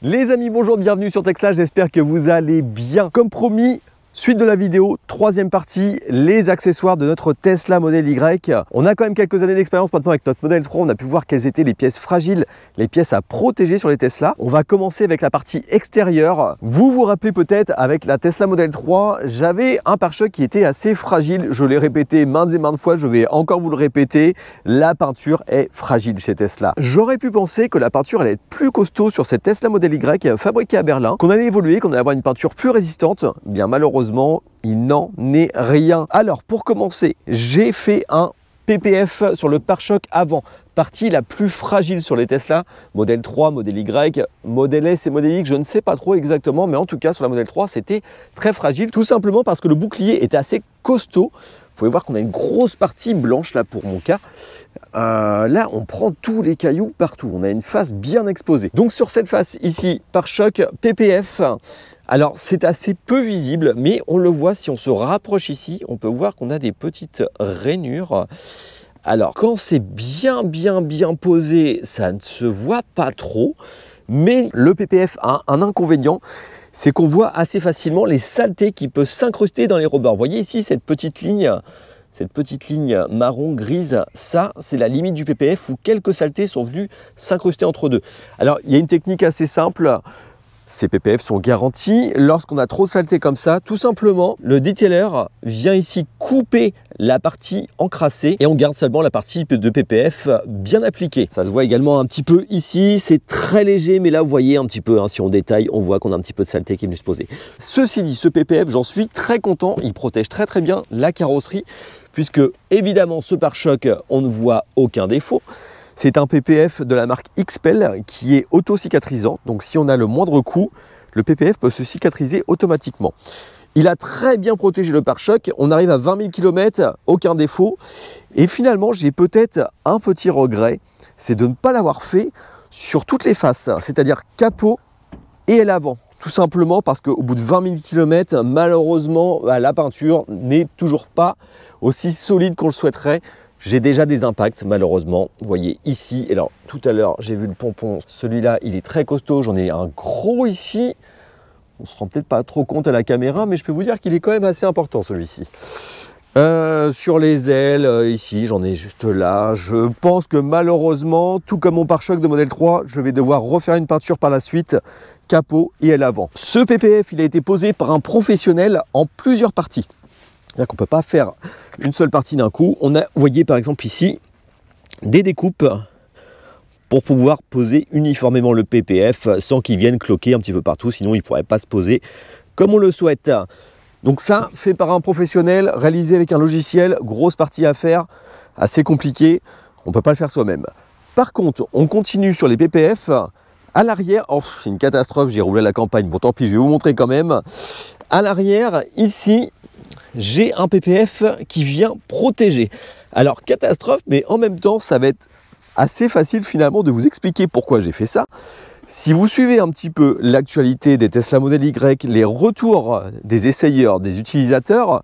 Les amis, bonjour, bienvenue sur Texla, j'espère que vous allez bien. Comme promis, suite de la vidéo, troisième partie, les accessoires de notre Tesla Model Y. On a quand même quelques années d'expérience maintenant avec notre Model 3, on a pu voir quelles étaient les pièces fragiles, les pièces à protéger sur les Tesla. On va commencer avec la partie extérieure. Vous vous rappelez peut-être, avec la Tesla Model 3, j'avais un pare-choc qui était assez fragile. Je l'ai répété maintes et maintes fois, je vais encore vous le répéter, la peinture est fragile chez Tesla. J'aurais pu penser que la peinture allait être plus costaud sur cette Tesla Model Y fabriquée à Berlin, qu'on allait évoluer, qu'on allait avoir une peinture plus résistante. Bien malheureusement, il n'en est rien. Alors pour commencer, j'ai fait un PPF sur le pare-choc avant, partie la plus fragile sur les Tesla, Model 3, Model Y, Model S et Model X, je ne sais pas trop exactement, mais en tout cas sur la Model 3 c'était très fragile, tout simplement parce que le bouclier était assez costaud. Vous pouvez voir qu'on a une grosse partie blanche là pour mon cas. Là on prend tous les cailloux partout, on a une face bien exposée. Donc sur cette face ici, pare-choc PPF, alors c'est assez peu visible, mais on le voit si on se rapproche ici, on peut voir qu'on a des petites rainures. Alors quand c'est bien posé, ça ne se voit pas trop, mais le PPF a un inconvénient, c'est qu'on voit assez facilement les saletés qui peuvent s'incruster dans les rebords. Vous voyez ici cette petite ligne marron grise, ça c'est la limite du PPF où quelques saletés sont venues s'incruster entre deux. Alors il y a une technique assez simple. Ces PPF sont garantis. Lorsqu'on a trop de saleté comme ça, tout simplement, le detailer vient ici couper la partie encrassée et on garde seulement la partie de PPF bien appliquée. Ça se voit également un petit peu ici, c'est très léger, mais là vous voyez un petit peu, hein, si on détaille, on voit qu'on a un petit peu de saleté qui est venue se poser. Ceci dit, ce PPF, j'en suis très content, il protège très bien la carrosserie, puisque évidemment ce pare-choc, on ne voit aucun défaut. C'est un PPF de la marque XPEL qui est auto-cicatrisant. Donc si on a le moindre coup, le PPF peut se cicatriser automatiquement. Il a très bien protégé le pare-choc. On arrive à 20 000 km, aucun défaut. Et finalement, j'ai peut-être un petit regret, c'est de ne pas l'avoir fait sur toutes les faces, c'est-à-dire capot et à l'avant. Tout simplement parce qu'au bout de 20 000 km, malheureusement, la peinture n'est toujours pas aussi solide qu'on le souhaiterait. J'ai déjà des impacts malheureusement, vous voyez ici, et alors tout à l'heure j'ai vu le pompon, celui-là il est très costaud, j'en ai un gros ici, on se rend peut-être pas trop compte à la caméra, mais je peux vous dire qu'il est quand même assez important celui-ci. Sur les ailes, ici j'en ai juste là, je pense que malheureusement, tout comme mon pare-choc de Model 3, je vais devoir refaire une peinture par la suite, capot et à l'avant. Ce PPF il a été posé par un professionnel en plusieurs parties. C'est-à-dire qu'on ne peut pas faire une seule partie d'un coup. On a, vous voyez par exemple ici, des découpes pour pouvoir poser uniformément le PPF sans qu'il vienne cloquer un petit peu partout, sinon il ne pourrait pas se poser comme on le souhaite. Donc ça, fait par un professionnel, réalisé avec un logiciel, grosse partie à faire, assez compliqué, on ne peut pas le faire soi-même. Par contre, on continue sur les PPF. À l'arrière, oh, c'est une catastrophe, j'ai roulé à la campagne, bon tant pis, je vais vous montrer quand même. À l'arrière, ici, j'ai un PPF qui vient protéger. Alors catastrophe, mais en même temps ça va être assez facile finalement de vous expliquer pourquoi j'ai fait ça. Si vous suivez un petit peu l'actualité des Tesla Model Y, les retours des essayeurs, des utilisateurs,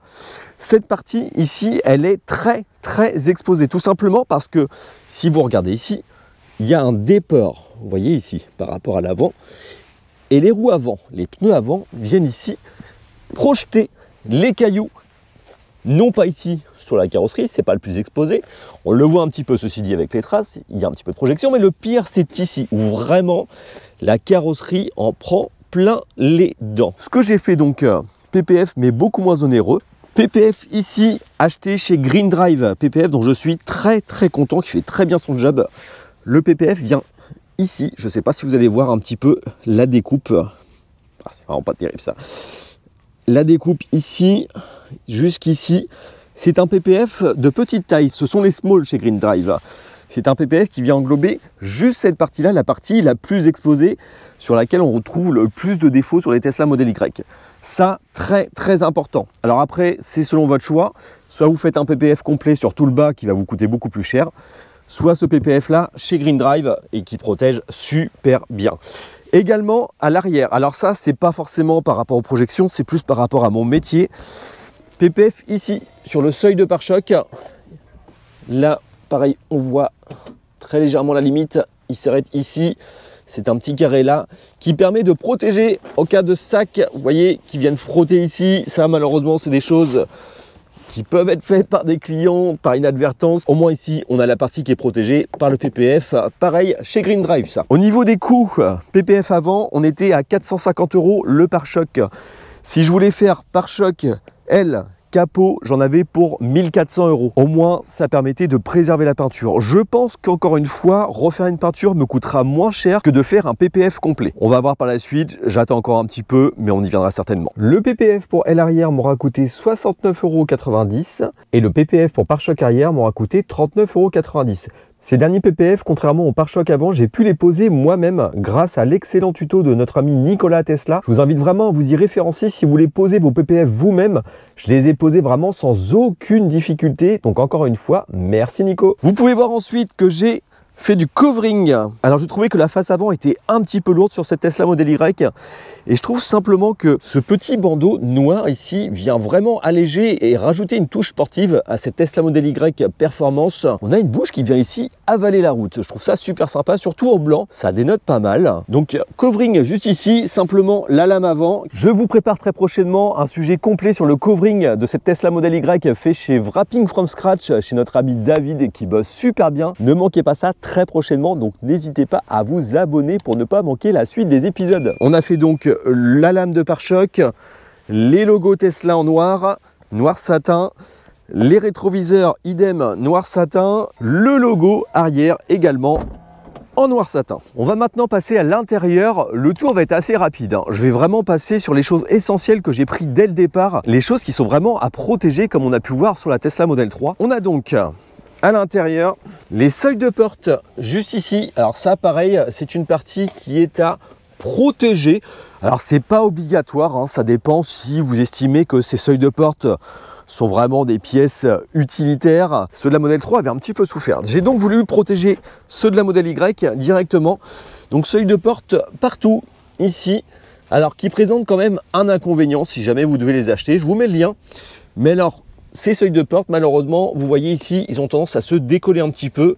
cette partie ici elle est très exposée, tout simplement parce que si vous regardez ici, il y a un déport, vous voyez ici par rapport à l'avant, et les roues avant, les pneus avant viennent ici projeter les cailloux, non pas ici sur la carrosserie, c'est pas le plus exposé, on le voit un petit peu ceci dit avec les traces, il y a un petit peu de projection, mais le pire c'est ici où vraiment la carrosserie en prend plein les dents. Ce que j'ai fait donc, PPF mais beaucoup moins onéreux, PPF ici acheté chez Green Drive, PPF dont je suis très content, qui fait très bien son job. Le PPF vient ici, je sais pas si vous allez voir un petit peu la découpe, c'est vraiment pas terrible ça. La découpe ici, jusqu'ici, c'est un PPF de petite taille. Ce sont les small chez Green Drive. C'est un PPF qui vient englober juste cette partie-là, la partie la plus exposée, sur laquelle on retrouve le plus de défauts sur les Tesla Model Y. Ça, très important. Alors après, c'est selon votre choix. Soit vous faites un PPF complet sur tout le bas qui va vous coûter beaucoup plus cher, soit ce PPF-là chez Green Drive et qui protège super bien. Également à l'arrière, alors ça c'est pas forcément par rapport aux projections, c'est plus par rapport à mon métier. PPF ici sur le seuil de pare-choc, là pareil on voit très légèrement la limite, il s'arrête ici, C'est un petit carré là qui permet de protéger en cas de sacs, vous voyez, qui viennent frotter ici. Ça, malheureusement, c'est des choses qui peuvent être faites par des clients, par inadvertance. Au moins ici, on a la partie qui est protégée par le PPF. Pareil chez Green Drive, ça. Au niveau des coûts, PPF avant, on était à 450 € le pare-choc. Si je voulais faire pare-choc L, capot, j'en avais pour 1400 €. Au moins, ça permettait de préserver la peinture. Je pense qu'encore une fois, refaire une peinture me coûtera moins cher que de faire un PPF complet. On va voir par la suite, j'attends encore un petit peu, mais on y viendra certainement. Le PPF pour aile arrière m'aura coûté 69,90 € et le PPF pour pare-choc arrière m'aura coûté 39,90 €. Ces derniers PPF, contrairement aux pare-chocs avant, j'ai pu les poser moi-même grâce à l'excellent tuto de notre ami Nicolas Tesla. Je vous invite vraiment à vous y référencier si vous voulez poser vos PPF vous-même. Je les ai posés vraiment sans aucune difficulté. Donc encore une fois, merci Nico. Vous pouvez voir ensuite que j'ai fait du covering. Alors je trouvais que la face avant était un petit peu lourde sur cette Tesla Model Y et je trouve simplement que ce petit bandeau noir ici vient vraiment alléger et rajouter une touche sportive à cette Tesla Model Y Performance. On a une bouche qui vient ici avaler la route. Je trouve ça super sympa, surtout en blanc, ça dénote pas mal. Donc covering juste ici, simplement la lame avant. Je vous prépare très prochainement un sujet complet sur le covering de cette Tesla Model Y fait chez Wrapping from Scratch, chez notre ami David qui bosse super bien. Ne manquez pas ça très prochainement, donc n'hésitez pas à vous abonner pour ne pas manquer la suite des épisodes. On a fait donc la lame de pare-choc, les logos Tesla en noir, noir satin, les rétroviseurs idem noir satin, le logo arrière également en noir satin. On va maintenant passer à l'intérieur. Le tour va être assez rapide, hein. Je vais vraiment passer sur les choses essentielles que j'ai pris dès le départ, les choses qui sont vraiment à protéger comme on a pu voir sur la Tesla Model 3. On a donc à l'intérieur les seuils de porte juste ici. Alors ça pareil, c'est une partie qui est à protéger. Alors c'est pas obligatoire, hein, ça dépend si vous estimez que ces seuils de porte sont vraiment des pièces utilitaires. Ceux de la Model 3 avaient un petit peu souffert. J'ai donc voulu protéger ceux de la Model Y directement. Donc seuil de porte partout ici. Alors qui présente quand même un inconvénient si jamais vous devez les acheter. Je vous mets le lien. Mais alors ces seuils de porte, malheureusement, vous voyez ici, ils ont tendance à se décoller un petit peu.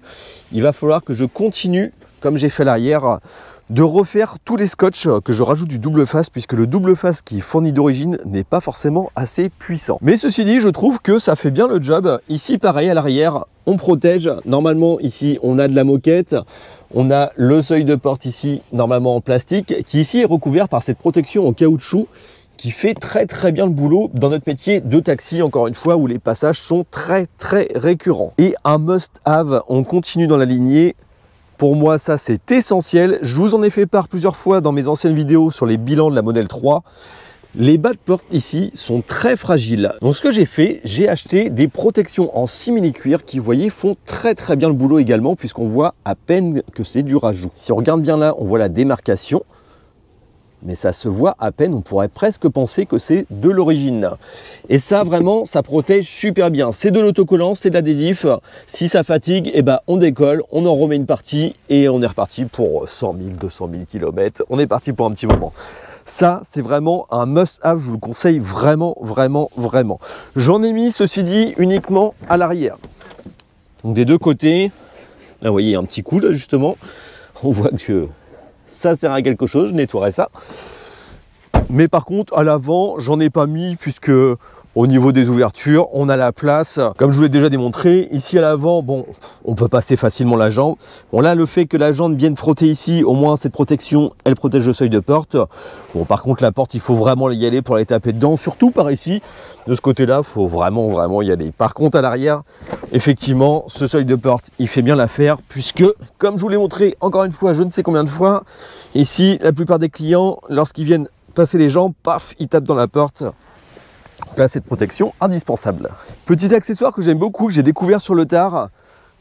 Il va falloir que je continue, comme j'ai fait à l'arrière, de refaire tous les scotch, que je rajoute du double face, puisque le double face qui est fourni d'origine n'est pas forcément assez puissant. Mais ceci dit, je trouve que ça fait bien le job. Ici, pareil, à l'arrière, on protège. Normalement, ici, on a de la moquette. On a le seuil de porte ici, normalement en plastique, qui ici est recouvert par cette protection en caoutchouc, qui fait très bien le boulot dans notre métier de taxi, encore une fois, où les passages sont très récurrents. Et un must-have, on continue dans la lignée. Pour moi, ça c'est essentiel. Je vous en ai fait part plusieurs fois dans mes anciennes vidéos sur les bilans de la Model 3. Les bas de porte ici sont très fragiles. Donc ce que j'ai fait, j'ai acheté des protections en simili-cuir qui, vous voyez, font très bien le boulot également, puisqu'on voit à peine que c'est du rajout. Si on regarde bien là, on voit la démarcation. Mais ça se voit à peine, on pourrait presque penser que c'est de l'origine. Et ça, vraiment, ça protège super bien. C'est de l'autocollant, c'est de l'adhésif. Si ça fatigue, eh ben, on décolle, on en remet une partie et on est reparti pour 100 000, 200 000 km. On est parti pour un petit moment. Ça, c'est vraiment un must-have, je vous le conseille vraiment. J'en ai mis, ceci dit, uniquement à l'arrière. Donc des deux côtés, là, vous voyez, un petit coup, là, justement. On voit que ça sert à quelque chose, je nettoierai ça. Mais par contre, à l'avant, j'en ai pas mis puisque au niveau des ouvertures, on a la place. Comme je vous l'ai déjà démontré, ici à l'avant, bon, on peut passer facilement la jambe. Bon là, le fait que la jambe vienne frotter ici, au moins cette protection, elle protège le seuil de porte. Bon, par contre, la porte, il faut vraiment y aller pour aller taper dedans, surtout par ici. De ce côté-là, il faut vraiment y aller. Par contre, à l'arrière, effectivement, ce seuil de porte, il fait bien l'affaire puisque, comme je vous l'ai montré encore une fois, je ne sais combien de fois, ici, la plupart des clients, lorsqu'ils viennent passer les jambes, paf, ils tapent dans la porte. Là, cette protection indispensable. Petit accessoire que j'aime beaucoup, que j'ai découvert sur le tard,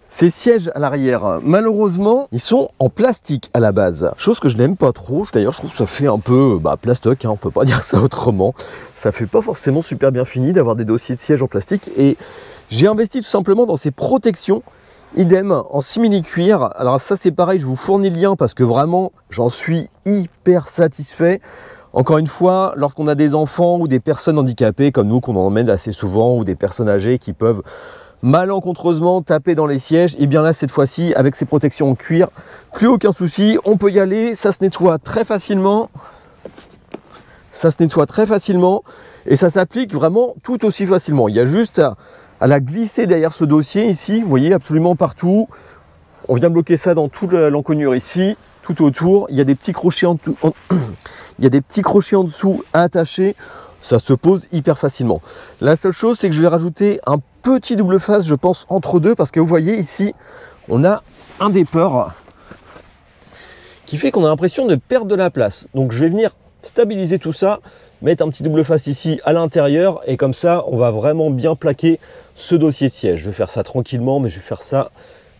ces sièges à l'arrière. Malheureusement, ils sont en plastique à la base. Chose que je n'aime pas trop. D'ailleurs, je trouve que ça fait un peu plastoc, hein, on peut pas dire ça autrement. Ça fait pas forcément super bien fini d'avoir des dossiers de sièges en plastique. Et j'ai investi tout simplement dans ces protections. Idem en simili-cuir. Alors ça, c'est pareil, je vous fournis le lien parce que vraiment, j'en suis hyper satisfait. Encore une fois, lorsqu'on a des enfants ou des personnes handicapées comme nous, qu'on emmène assez souvent, ou des personnes âgées qui peuvent malencontreusement taper dans les sièges. Et bien là, cette fois-ci, avec ces protections en cuir, plus aucun souci, on peut y aller. Ça se nettoie très facilement. Ça se nettoie très facilement et ça s'applique vraiment tout aussi facilement. Il y a juste à la glisser derrière ce dossier ici, vous voyez, absolument partout. On vient bloquer ça dans toute l'encoignure ici, tout autour. Il y a des petits crochets en dessous à attacher. Ça se pose hyper facilement. La seule chose, c'est que je vais rajouter un petit double face, je pense, entre deux, parce que vous voyez ici, on a un dépeur qui fait qu'on a l'impression de perdre de la place. Donc je vais venir stabiliser tout ça, mettre un petit double face ici à l'intérieur, et comme ça, on va vraiment bien plaquer ce dossier de siège. Je vais faire ça tranquillement, mais je vais faire ça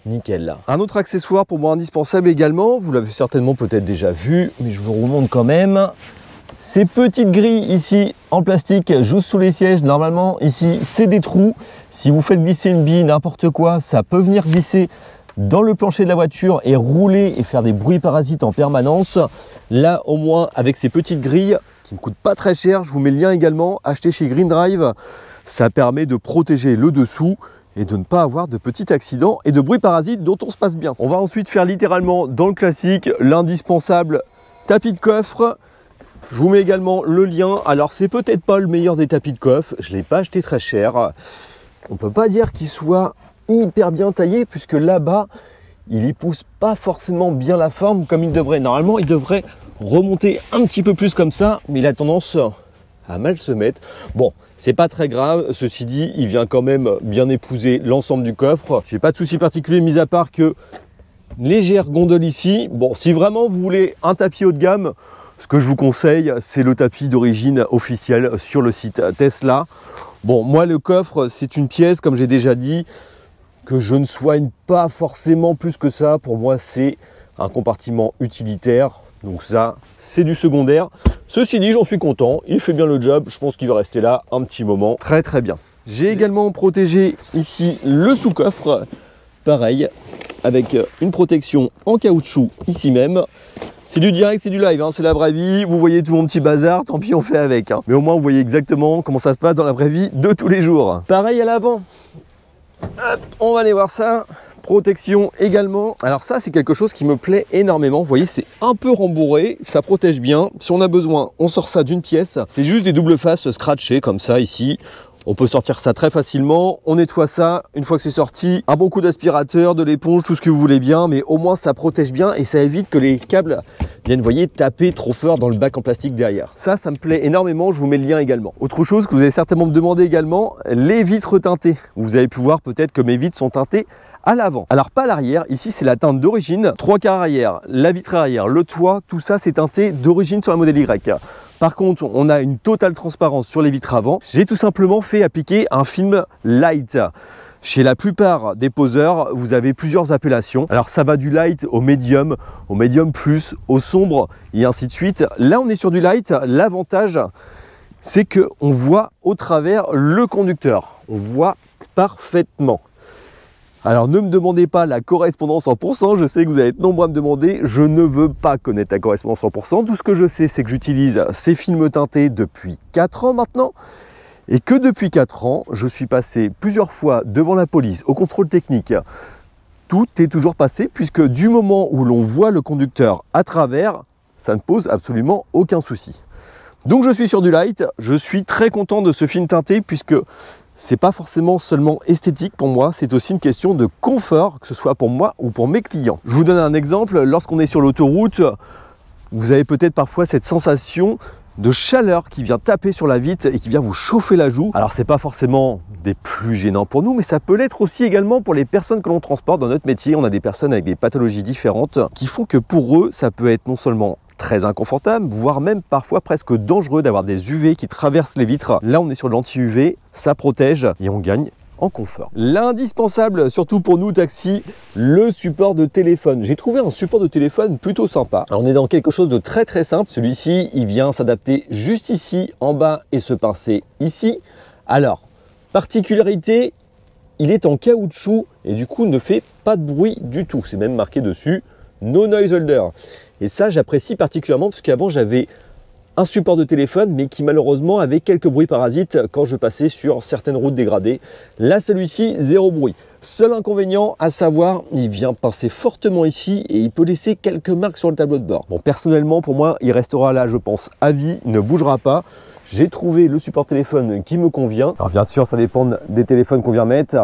nickel là. Un autre accessoire pour moi indispensable également, vous l'avez certainement peut-être déjà vu, mais je vous remonte quand même. Ces petites grilles ici en plastique juste sous les sièges, normalement ici c'est des trous. Si vous faites glisser une bille, n'importe quoi, ça peut venir glisser dans le plancher de la voiture et rouler et faire des bruits parasites en permanence. Là au moins avec ces petites grilles qui ne coûtent pas très cher, je vous mets le lien également, acheté chez Green Drive, ça permet de protéger le dessous et de ne pas avoir de petits accidents et de bruits parasites dont on se passe bien. On va ensuite faire littéralement dans le classique, l'indispensable tapis de coffre. Je vous mets également le lien. Alors c'est peut-être pas le meilleur des tapis de coffre, je ne l'ai pas acheté très cher. On ne peut pas dire qu'il soit hyper bien taillé puisque là-bas, il n'y pousse pas forcément bien la forme comme il devrait. Normalement, il devrait remonter un petit peu plus comme ça, mais il a tendance à mal se mettre. Bon, c'est pas très grave, ceci dit, il vient quand même bien épouser l'ensemble du coffre. J'ai pas de souci particulier, mis à part que légère gondole ici. Bon, si vraiment vous voulez un tapis haut de gamme, ce que je vous conseille, c'est le tapis d'origine officiel sur le site Tesla. Bon, moi, le coffre, c'est une pièce, comme j'ai déjà dit, que je ne soigne pas forcément plus que ça. Pour moi, c'est un compartiment utilitaire. Donc ça, c'est du secondaire. Ceci dit, j'en suis content. Il fait bien le job. Je pense qu'il va rester là un petit moment. Très, très bien. J'ai également protégé ici le sous-coffre. Pareil, avec une protection en caoutchouc ici même. C'est du direct, c'est du live, hein, c'est la vraie vie. Vous voyez tout mon petit bazar, tant pis on fait avec. Hein. Mais au moins vous voyez exactement comment ça se passe dans la vraie vie de tous les jours. Pareil à l'avant. On va aller voir ça. Protection également. Alors ça c'est quelque chose qui me plaît énormément. Vous voyez c'est un peu rembourré, ça protège bien. Si on a besoin, on sort ça d'une pièce. C'est juste des doubles faces scratchées comme ça ici. On peut sortir ça très facilement, on nettoie ça, une fois que c'est sorti, un bon coup d'aspirateur, de l'éponge, tout ce que vous voulez bien, mais au moins ça protège bien et ça évite que les câbles viennent, vous voyez, taper trop fort dans le bac en plastique derrière. Ça me plaît énormément, je vous mets le lien également. Autre chose que vous allez certainement me demander également, les vitres teintées. Vous avez pu voir peut-être que mes vitres sont teintées à l'avant. Alors pas à l'arrière, ici c'est la teinte d'origine, 3/4 arrière, la vitre arrière, le toit, tout ça c'est teinté d'origine sur la modèle Y. Par contre, on a une totale transparence sur les vitres avant. J'ai tout simplement fait appliquer un film light. Chez la plupart des poseurs, vous avez plusieurs appellations. Alors ça va du light au médium plus, au sombre et ainsi de suite. Là, on est sur du light. L'avantage, c'est qu'on voit au travers le conducteur. On voit parfaitement. Alors ne me demandez pas la correspondance en pourcent, je sais que vous allez être nombreux à me demander, je ne veux pas connaître la correspondance en pourcent. Tout ce que je sais, c'est que j'utilise ces films teintés depuis 4 ans maintenant, et que depuis 4 ans, je suis passé plusieurs fois devant la police au contrôle technique. Tout est toujours passé, puisque du moment où l'on voit le conducteur à travers, ça ne pose absolument aucun souci. Donc je suis sur du light, je suis très content de ce film teinté, puisque c'est pas forcément seulement esthétique pour moi, c'est aussi une question de confort, que ce soit pour moi ou pour mes clients. Je vous donne un exemple, lorsqu'on est sur l'autoroute, vous avez peut-être parfois cette sensation de chaleur qui vient taper sur la vitre et qui vient vous chauffer la joue. Alors c'est pas forcément des plus gênants pour nous, mais ça peut l'être aussi également pour les personnes que l'on transporte dans notre métier. On a des personnes avec des pathologies différentes qui font que pour eux, ça peut être non seulement très inconfortable, voire même parfois presque dangereux d'avoir des UV qui traversent les vitres. Là, on est sur l'anti-UV, ça protège et on gagne en confort. L'indispensable, surtout pour nous taxis, le support de téléphone. J'ai trouvé un support de téléphone plutôt sympa. Alors, on est dans quelque chose de très très simple. Celui-ci, il vient s'adapter juste ici, en bas, et se pincer ici. Alors, particularité, il est en caoutchouc et du coup ne fait pas de bruit du tout. C'est même marqué dessus, no noise holder. Et ça, j'apprécie particulièrement parce qu'avant, j'avais un support de téléphone, mais qui malheureusement avait quelques bruits parasites quand je passais sur certaines routes dégradées. Là, celui-ci, zéro bruit. Seul inconvénient, à savoir, il vient pincer fortement ici et il peut laisser quelques marques sur le tableau de bord. Bon, personnellement, pour moi, il restera là, je pense, à vie, il ne bougera pas. J'ai trouvé le support téléphone qui me convient. Alors bien sûr, ça dépend des téléphones qu'on vient mettre.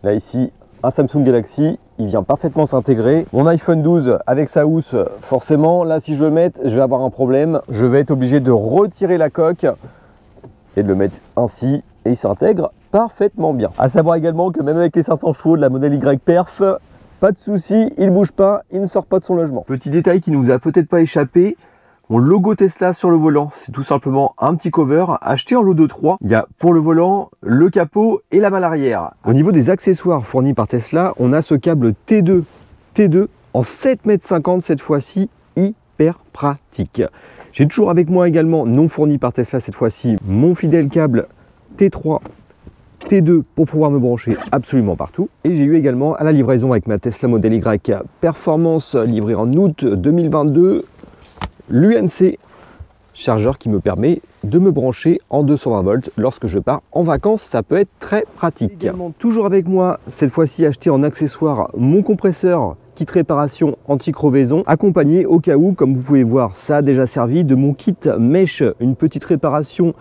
Là, ici, un Samsung Galaxy, il vient parfaitement s'intégrer. Mon iPhone 12 avec sa housse, forcément, là, si je veux le mettre, je vais avoir un problème. Je vais être obligé de retirer la coque et de le mettre ainsi et il s'intègre parfaitement bien. À savoir également que même avec les 500 chevaux de la modèle Y Perf, pas de souci, il ne bouge pas, il ne sort pas de son logement. Petit détail qui ne nous a peut-être pas échappé, mon logo Tesla sur le volant, c'est tout simplement un petit cover acheté en lot de 3. Il y a pour le volant, le capot et la malle arrière. Au niveau des accessoires fournis par Tesla, on a ce câble T2 en 7,50 m cette fois-ci, hyper pratique. J'ai toujours avec moi également, non fourni par Tesla cette fois-ci, mon fidèle câble T3 T2 pour pouvoir me brancher absolument partout. Et j'ai eu également à la livraison avec ma Tesla Model Y Performance livrée en août 2022 l'UNC chargeur qui me permet de me brancher en 220 volts lorsque je pars en vacances. Ça peut être très pratique. Également, toujours avec moi, cette fois-ci acheté en accessoire, mon compresseur kit réparation anti-crevaison, accompagné au cas où, comme vous pouvez voir, ça a déjà servi, de mon kit mèche, une petite réparation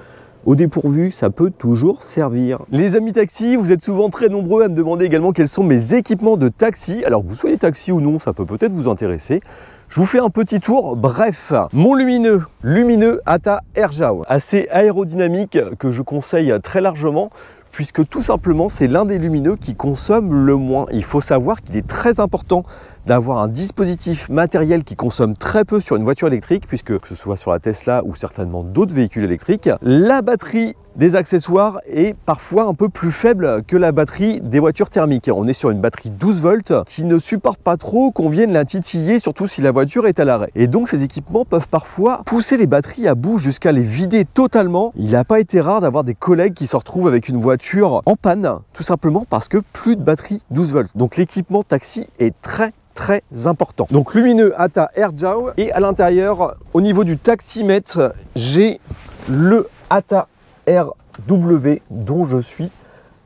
au dépourvu, ça peut toujours servir. Les amis taxi, vous êtes souvent très nombreux à me demander également quels sont mes équipements de taxi. Alors que vous soyez taxi ou non, ça peut peut-être vous intéresser. Je vous fais un petit tour. Bref, mon lumineux ATA AirJow, assez aérodynamique que je conseille très largement, puisque tout simplement c'est l'un des lumineux qui consomme le moins. Il faut savoir qu'il est très important d'avoir un dispositif matériel qui consomme très peu sur une voiture électrique, puisque que ce soit sur la Tesla ou certainement d'autres véhicules électriques, la batterie des accessoires est parfois un peu plus faible que la batterie des voitures thermiques. On est sur une batterie 12 volts qui ne supporte pas trop qu'on vienne la titiller, surtout si la voiture est à l'arrêt. Et donc ces équipements peuvent parfois pousser les batteries à bout jusqu'à les vider totalement. Il n'a pas été rare d'avoir des collègues qui se retrouvent avec une voiture en panne, tout simplement parce que plus de batterie 12 volts. Donc l'équipement taxi est très important. Donc lumineux ATA AirJow, et à l'intérieur, au niveau du taximètre, j'ai le ATA RW dont je suis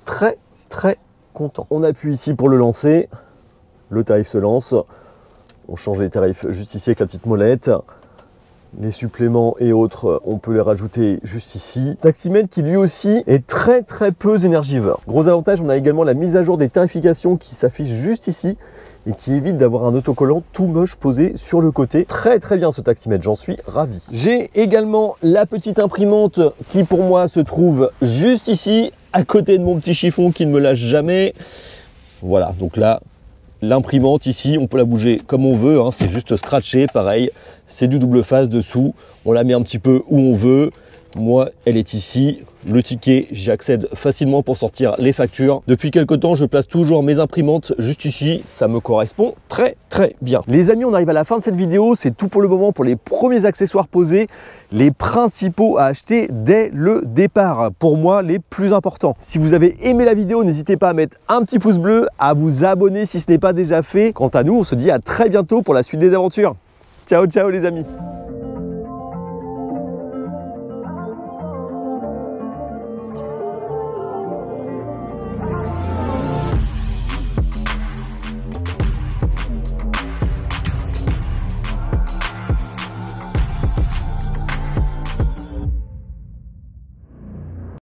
très content. On appuie ici pour le lancer, le tarif se lance, on change les tarifs juste ici avec la petite molette. Les suppléments et autres, on peut les rajouter juste ici. Taximètre qui lui aussi est très peu énergivore. Gros avantage, on a également la mise à jour des tarifications qui s'affiche juste ici et qui évite d'avoir un autocollant tout moche posé sur le côté. Très bien ce taximètre, j'en suis ravi. J'ai également la petite imprimante qui pour moi se trouve juste ici, à côté de mon petit chiffon qui ne me lâche jamais. Voilà, donc là, l'imprimante ici, on peut la bouger comme on veut, hein, c'est juste scratché, pareil, c'est du double face dessous, on la met un petit peu où on veut. Moi, elle est ici. Le ticket, j'y accède facilement pour sortir les factures. Depuis quelques temps, je place toujours mes imprimantes juste ici. Ça me correspond très bien. Les amis, on arrive à la fin de cette vidéo. C'est tout pour le moment pour les premiers accessoires posés. Les principaux à acheter dès le départ. Pour moi, les plus importants. Si vous avez aimé la vidéo, n'hésitez pas à mettre un petit pouce bleu, à vous abonner si ce n'est pas déjà fait. Quant à nous, on se dit à très bientôt pour la suite des aventures. Ciao les amis.